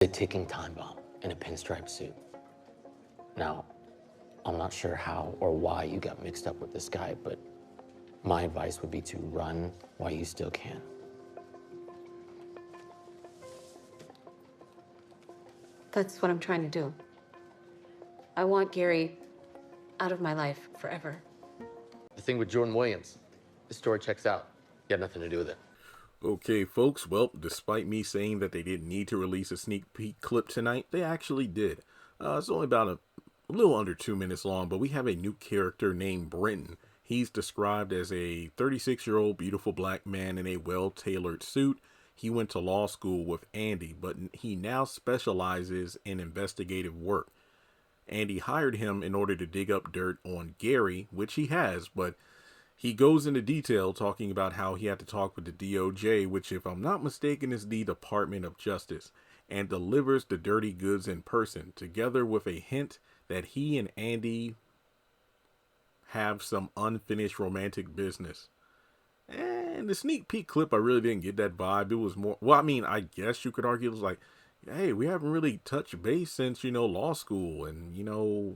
A ticking time bomb in a pinstripe suit. Now, I'm not sure how or why you got mixed up with this guy, but my advice would be to run while you still can. That's what I'm trying to do. I want Gary out of my life forever. The thing with Jordan Williams, the story checks out. You had nothing to do with it. Okay, folks, well, despite me saying that they didn't need to release a sneak peek clip tonight, they actually did. It's only about a little under 2 minutes long, but we have a new character named Brenton. He's described as a 36-year-old beautiful black man in a well-tailored suit. He went to law school with Andi, but he now specializes in investigative work. Andi hired him in order to dig up dirt on Gary, which he has, but he goes into detail talking about how he had to talk with the DOJ, which, if I'm not mistaken, is the Department of Justice, and delivers the dirty goods in person, together with a hint that he and Andi have some unfinished romantic business. And the sneak peek clip, I really didn't get that vibe. It was more, well, I mean, I guess you could argue it was like, hey, we haven't really touched base since, law school, and,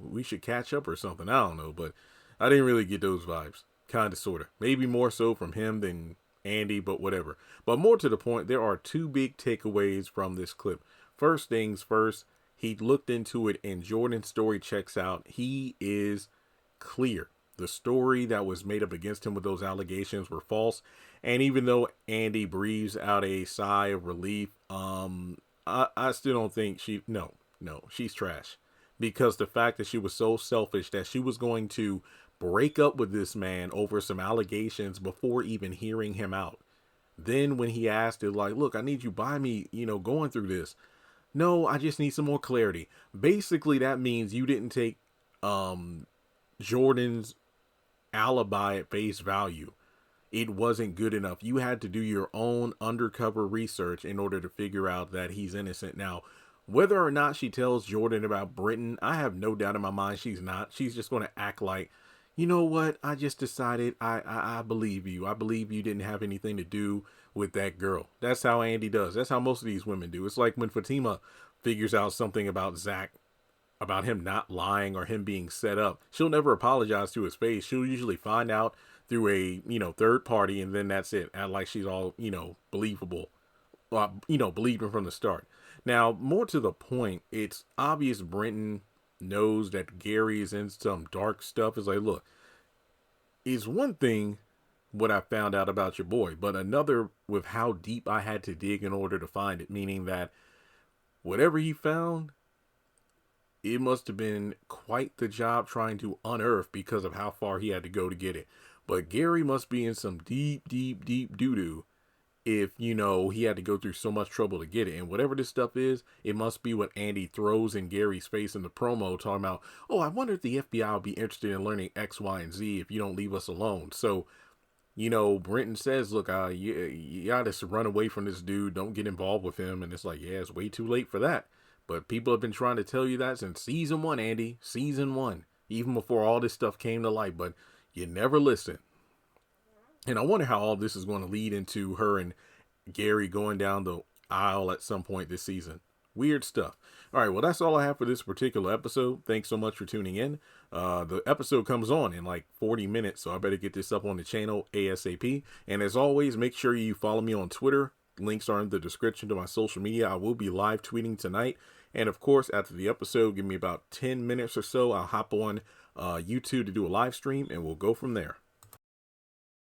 we should catch up or something. I don't know, but I didn't really get those vibes. Kind of, sort of. Maybe more so from him than Andi, but whatever. But more to the point, there are two big takeaways from this clip. First things first, he looked into it and Jordan's story checks out. He is clear. The story that was made up against him with those allegations were false. And even though Andi breathes out a sigh of relief, I still don't think she's trash. Because the fact that she was so selfish that she was going to break up with this man over some allegations before even hearing him out. Then when he asked it, like, look, I need you by me, going through this. No, I just need some more clarity. Basically, that means you didn't take Jordan's alibi at face value. It wasn't good enough. You had to do your own undercover research in order to figure out that he's innocent. Now, whether or not she tells Jordan about Brenton, I have no doubt in my mind she's not. She's just going to act like, you know what? I just decided I believe you. I believe you didn't have anything to do with that girl. That's how Andi does. That's how most of these women do. It's like when Zatima figures out something about Zach, about him not lying or him being set up. She'll never apologize to his face. She'll usually find out through a, third party, and then that's it. Act like she's all, believable, believing from the start. Now, more to the point, it's obvious Brenton knows that Gary is in some dark stuff. It's like, look, it's one thing what I found out about your boy, but another with how deep I had to dig in order to find it, meaning that whatever he found, it must have been quite the job trying to unearth because of how far he had to go to get it. But Gary must be in some deep doo-doo if, he had to go through so much trouble to get it. And whatever this stuff is, it must be what Andi throws in Gary's face in the promo talking about, oh, I wonder if the FBI will be interested in learning X, Y, and Z if you don't leave us alone. So, Brenton says, look, you gotta run away from this dude. Don't get involved with him. And it's like, yeah, it's way too late for that. But people have been trying to tell you that since season 1, Andi. Season 1. Even before all this stuff came to light. But you never listen. And I wonder how all this is going to lead into her and Gary going down the aisle at some point this season. Weird stuff. All right, well, that's all I have for this particular episode. Thanks so much for tuning in. The episode comes on in like 40 minutes, so I better get this up on the channel ASAP. And as always, make sure you follow me on Twitter. Links are in the description to my social media. I will be live tweeting tonight. And of course, after the episode, give me about 10 minutes or so. I'll hop on YouTube to do a live stream, and we'll go from there.